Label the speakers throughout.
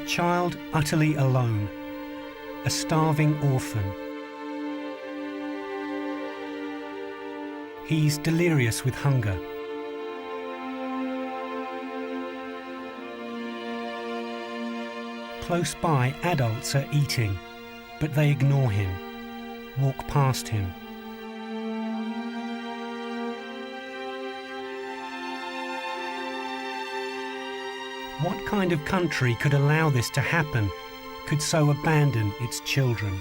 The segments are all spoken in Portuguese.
Speaker 1: child utterly alone, a starving orphan. He's delirious with hunger. Close by, adults are eating, but they ignore him, walk past him. What kind of country could allow this to happen, could so abandon its children?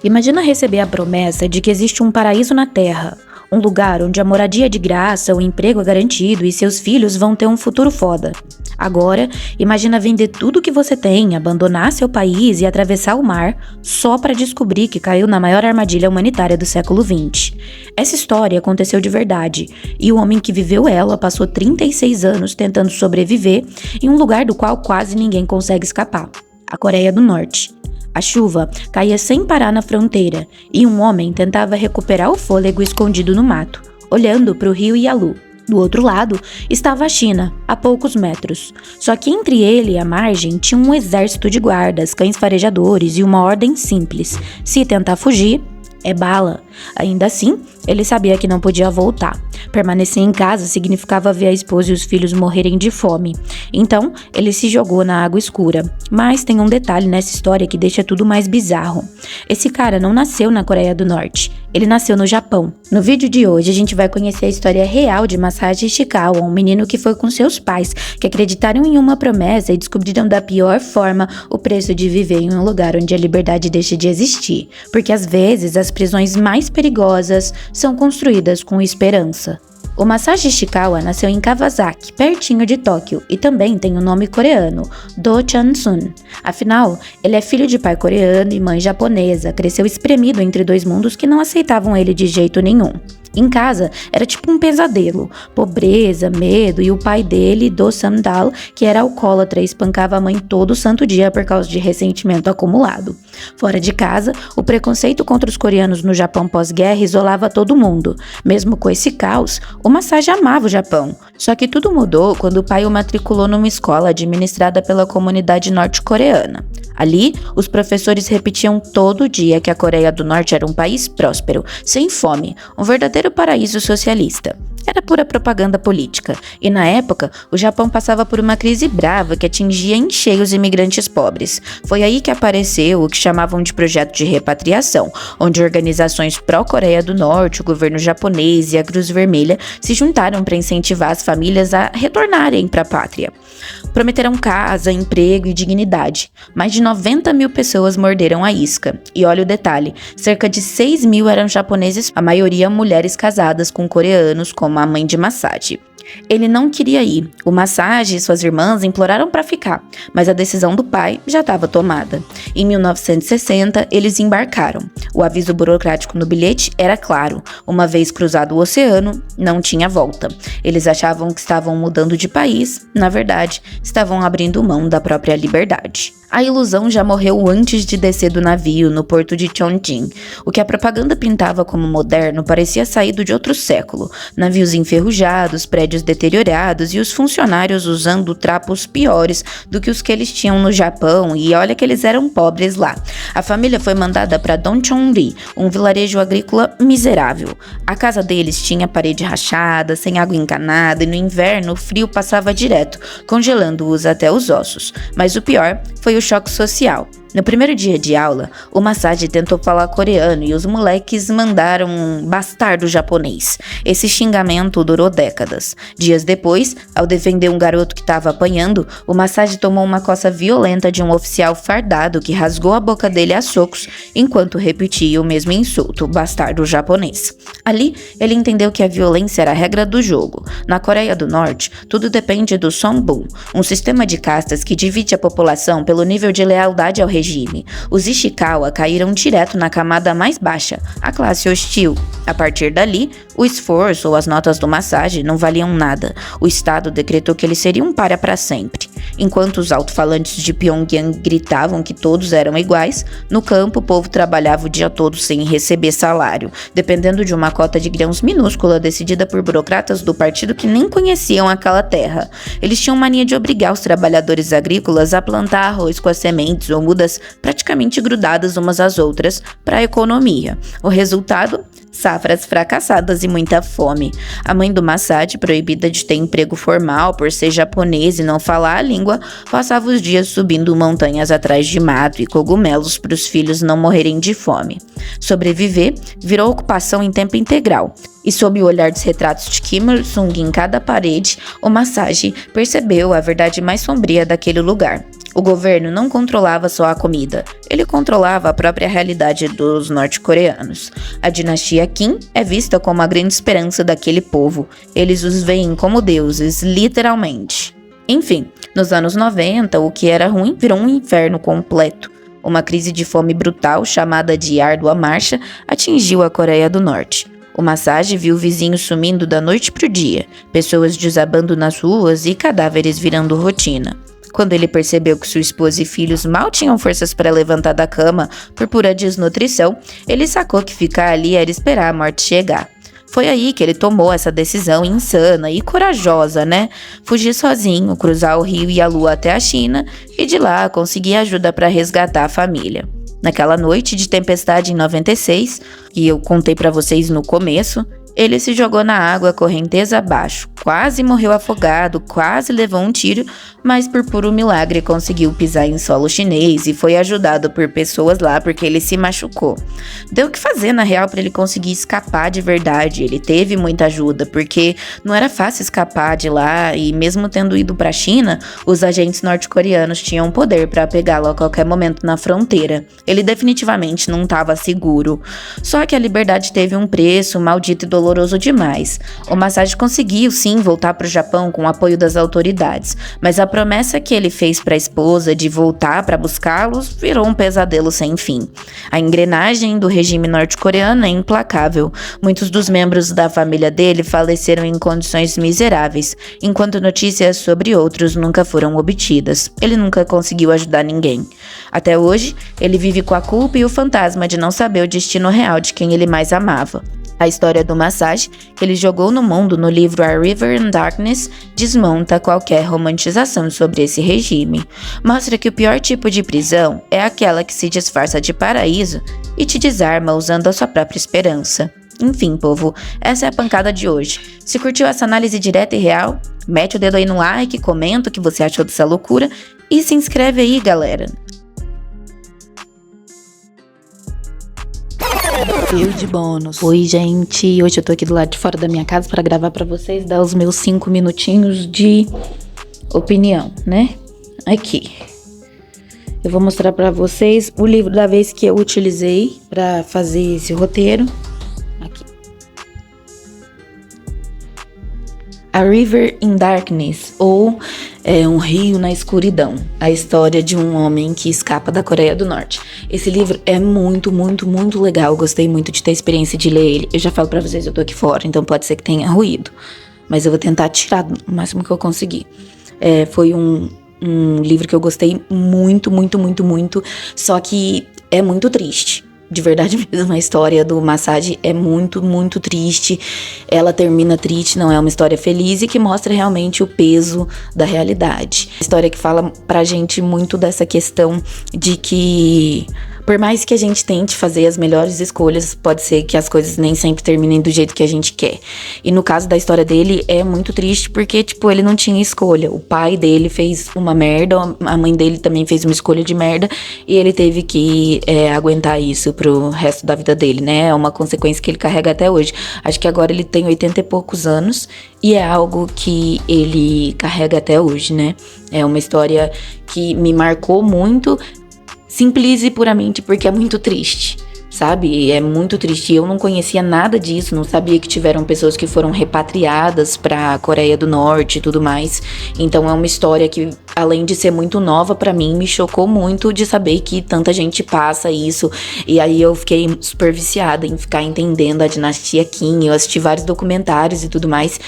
Speaker 2: Imagina receber a promessa de que existe um paraíso na Terra, um lugar onde a moradia é de graça, o emprego é garantido e seus filhos vão ter um futuro foda. Agora, imagina vender tudo que você tem, abandonar seu país e atravessar o mar só para descobrir que caiu na maior armadilha humanitária do século XX. Essa história aconteceu de verdade, e o homem que viveu ela passou 36 anos tentando sobreviver em um lugar do qual quase ninguém consegue escapar: a Coreia do Norte. A chuva caía sem parar na fronteira, e um homem tentava recuperar o fôlego escondido no mato, olhando para o rio Yalu. Do outro lado estava a China, a poucos metros. Só que entre ele e a margem tinha um exército de guardas, cães farejadores e uma ordem simples: se tentar fugir, é bala. Ainda assim, ele sabia que não podia voltar. Permanecer em casa significava ver a esposa e os filhos morrerem de fome. Então, ele se jogou na água escura. Mas tem um detalhe nessa história que deixa tudo mais bizarro. Esse cara não nasceu na Coreia do Norte. Ele nasceu no Japão. No vídeo de hoje, a gente vai conhecer a história real de Masashi Ishikawa, um menino que foi com seus pais, que acreditaram em uma promessa e descobriram da pior forma o preço de viver em um lugar onde a liberdade deixa de existir. Porque às vezes, as prisões mais perigosas são construídas com esperança. O Masashi Ishikawa nasceu em Kawasaki, pertinho de Tóquio, e também tem o nome coreano, Do Chan-sun. Afinal, ele é filho de pai coreano e mãe japonesa, cresceu espremido entre dois mundos que não aceitavam ele de jeito nenhum. Em casa, era tipo um pesadelo, pobreza, medo, e o pai dele, Do Samdal, que era alcoólatra e espancava a mãe todo santo dia por causa de ressentimento acumulado. Fora de casa, o preconceito contra os coreanos no Japão pós-guerra isolava todo mundo. Mesmo com esse caos, o Masashi amava o Japão. Só que tudo mudou quando o pai o matriculou numa escola administrada pela comunidade norte-coreana. Ali, os professores repetiam todo dia que a Coreia do Norte era um país próspero, sem fome, um verdadeiro paraíso socialista. Era pura propaganda política, e na época, o Japão passava por uma crise brava que atingia em cheio os imigrantes pobres. Foi aí que apareceu o que chamavam de projeto de repatriação, onde organizações pró-Coreia do Norte, o governo japonês e a Cruz Vermelha se juntaram para incentivar as famílias a retornarem para a pátria. Prometeram casa, emprego e dignidade. Mais de 90 mil pessoas morderam a isca. E olha o detalhe, cerca de 6 mil eram japoneses, a maioria mulheres casadas com coreanos, como a mãe de Masashi. Ele não queria ir. O Masashi e suas irmãs imploraram para ficar, mas a decisão do pai já estava tomada. Em 1960, eles embarcaram. O aviso burocrático no bilhete era claro: uma vez cruzado o oceano, não tinha volta. Eles achavam que estavam mudando de país, na verdade, estavam abrindo mão da própria liberdade. A ilusão já morreu antes de descer do navio no porto de Chongqing. O que a propaganda pintava como moderno parecia saído de outro século. Navios enferrujados, prédios deteriorados e os funcionários usando trapos piores do que os que eles tinham no Japão, e olha que eles eram pobres lá. A família foi mandada para Dongcheon-ri, um vilarejo agrícola miserável. A casa deles tinha parede rachada, sem água encanada, e no inverno o frio passava direto, congelando-os até os ossos. Mas o pior foi o choque social. No primeiro dia de aula, o Massage tentou falar coreano e os moleques mandaram um bastardo japonês. Esse xingamento durou décadas. Dias depois, ao defender um garoto que estava apanhando, o Massage tomou uma coça violenta de um oficial fardado que rasgou a boca dele a socos enquanto repetia o mesmo insulto, bastardo japonês. Ali, ele entendeu que a violência era a regra do jogo. Na Coreia do Norte, tudo depende do Songbun, um sistema de castas que divide a população pelo nível de lealdade ao regime. Os Ishikawa caíram direto na camada mais baixa, a classe hostil. A partir dali, o esforço ou as notas do Massage não valiam nada. O Estado decretou que ele seria um párria para sempre. Enquanto os alto-falantes de Pyongyang gritavam que todos eram iguais, no campo o povo trabalhava o dia todo sem receber salário, dependendo de uma cota de grãos minúscula decidida por burocratas do partido que nem conheciam aquela terra. Eles tinham mania de obrigar os trabalhadores agrícolas a plantar arroz com as sementes ou mudas praticamente grudadas umas às outras para a economia. O resultado? Safras fracassadas e muita fome. A mãe do Massage, proibida de ter emprego formal por ser japonês e não falar a língua, passava os dias subindo montanhas atrás de mato e cogumelos para os filhos não morrerem de fome. Sobreviver virou ocupação em tempo integral. E sob o olhar dos retratos de Kim Il-sung em cada parede, o Massage percebeu a verdade mais sombria daquele lugar. O governo não controlava só a comida, ele controlava a própria realidade dos norte-coreanos. A dinastia Kim é vista como a grande esperança daquele povo. Eles os veem como deuses, literalmente. Enfim, nos anos 90, o que era ruim virou um inferno completo. Uma crise de fome brutal, chamada de Árdua Marcha, atingiu a Coreia do Norte. O Massage viu vizinhos sumindo da noite pro dia, pessoas desabando nas ruas e cadáveres virando rotina. Quando ele percebeu que sua esposa e filhos mal tinham forças para levantar da cama por pura desnutrição, ele sacou que ficar ali era esperar a morte chegar. Foi aí que ele tomou essa decisão insana e corajosa, né? Fugir sozinho, cruzar o rio e a lua até a China e de lá conseguir ajuda para resgatar a família. Naquela noite de tempestade em 96, que eu contei para vocês no começo, ele se jogou na água correnteza abaixo, quase morreu afogado, quase levou um tiro, mas por puro milagre conseguiu pisar em solo chinês e foi ajudado por pessoas lá porque ele se machucou. Deu o que fazer na real para ele conseguir escapar de verdade, ele teve muita ajuda porque não era fácil escapar de lá e mesmo tendo ido para a China, os agentes norte-coreanos tinham poder para pegá-lo a qualquer momento na fronteira. Ele definitivamente não estava seguro. Só que a liberdade teve um preço maldito e doloroso demais. O Massage conseguiu sim voltar para o Japão com o apoio das autoridades, mas a promessa que ele fez para a esposa de voltar para buscá-los virou um pesadelo sem fim. A engrenagem do regime norte-coreano é implacável. Muitos dos membros da família dele faleceram em condições miseráveis, enquanto notícias sobre outros nunca foram obtidas. Ele nunca conseguiu ajudar ninguém. Até hoje, ele vive com a culpa e o fantasma de não saber o destino real de quem ele mais amava. A história do Massage, que ele jogou no mundo no livro A River in Darkness, desmonta qualquer romantização sobre esse regime. Mostra que o pior tipo de prisão é aquela que se disfarça de paraíso e te desarma usando a sua própria esperança. Enfim, povo, essa é a pancada de hoje. Se curtiu essa análise direta e real, mete o dedo aí no like, comenta o que você achou dessa loucura e se inscreve aí, galera. Eu de bônus. Oi, gente. Hoje eu tô aqui do lado de fora da minha casa pra gravar pra vocês, dar os meus 5 minutinhos de opinião, né? Aqui. Eu vou mostrar pra vocês o livro da vez que eu utilizei pra fazer esse roteiro. Aqui. A River in Darkness, ou Um Rio na Escuridão, a história de um homem que escapa da Coreia do Norte. Esse livro é muito, muito, muito legal, gostei muito de ter a experiência de ler ele. Eu já falo pra vocês, eu tô aqui fora, então pode ser que tenha ruído, mas eu vou tentar tirar o máximo que eu conseguir. Foi um livro que eu gostei muito, muito, muito, muito, só que é muito triste. De verdade mesmo, a história do Massage é muito, muito triste. Ela termina triste, não é uma história feliz e que mostra realmente o peso da realidade. História que fala pra gente muito dessa questão de que Por mais que a gente tente fazer as melhores escolhas, pode ser que as coisas nem sempre terminem do jeito que a gente quer. E no caso da história dele, é muito triste porque, tipo, ele não tinha escolha. O pai dele fez uma merda, a mãe dele também fez uma escolha de merda, e ele teve que aguentar isso pro resto da vida dele, né? É uma consequência que ele carrega até hoje. Acho que agora ele tem 80 e poucos anos, e é algo que ele carrega até hoje, né? É uma história que me marcou muito, simples e puramente porque é muito triste, sabe? É muito triste. Eu não conhecia nada disso, não sabia que tiveram pessoas que foram repatriadas pra Coreia do Norte e tudo mais. Então é uma história que, além de ser muito nova pra mim, me chocou muito de saber que tanta gente passa isso. E aí eu fiquei super viciada em ficar entendendo a dinastia Kim. Eu assisti vários documentários e tudo mais.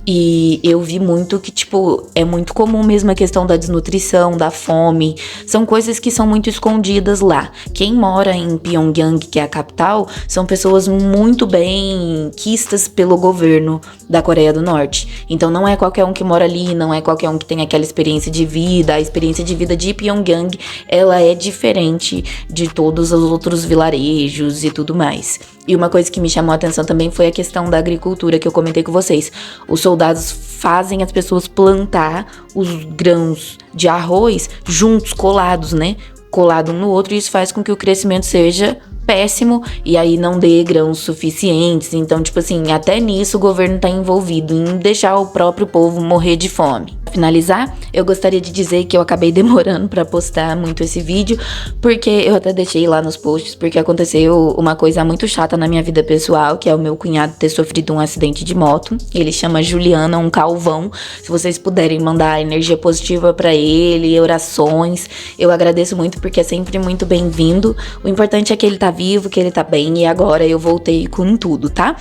Speaker 2: E eu vi muito que, tipo, é muito comum mesmo a questão da desnutrição, da fome. São coisas que são muito escondidas lá. Quem mora em Pyongyang, que é a capital, são pessoas muito bem quistas pelo governo da Coreia do Norte. Então não é qualquer um que mora ali, não é qualquer um que tem aquela experiência de vida. A experiência de vida de Pyongyang, ela é diferente de todos os outros vilarejos e tudo mais. E uma coisa que me chamou a atenção também foi a questão da agricultura que eu comentei com vocês. Os soldados fazem as pessoas plantar os grãos de arroz juntos, colados, né? Colado um no outro, e isso faz com que o crescimento seja péssimo e aí não dê grãos suficientes. Então, tipo assim, até nisso o governo tá envolvido em deixar o próprio povo morrer de fome. Pra finalizar, eu gostaria de dizer que eu acabei demorando pra postar muito esse vídeo, porque eu até deixei lá nos posts, porque aconteceu uma coisa muito chata na minha vida pessoal, que é o meu cunhado ter sofrido um acidente de moto. Ele chama Juliana, um calvão. Se vocês puderem mandar energia positiva pra ele, orações, eu agradeço muito, porque é sempre muito bem-vindo. O importante é que ele tá vivo, que ele tá bem, e agora eu voltei com tudo, tá?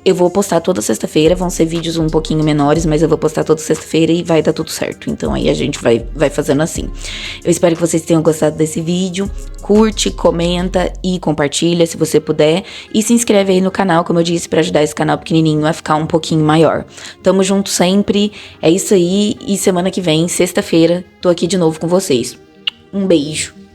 Speaker 2: Eu vou postar toda sexta-feira, vão ser vídeos um pouquinho menores, mas eu vou postar toda sexta-feira e vai dar tudo certo. Então aí a gente vai fazendo assim. Eu espero que vocês tenham gostado desse vídeo. Curte, comenta e compartilha se você puder. E se inscreve aí no canal, como eu disse, pra ajudar esse canal pequenininho a ficar um pouquinho maior. Tamo junto sempre, é isso aí. E semana que vem, sexta-feira, tô aqui de novo com vocês. Um beijo.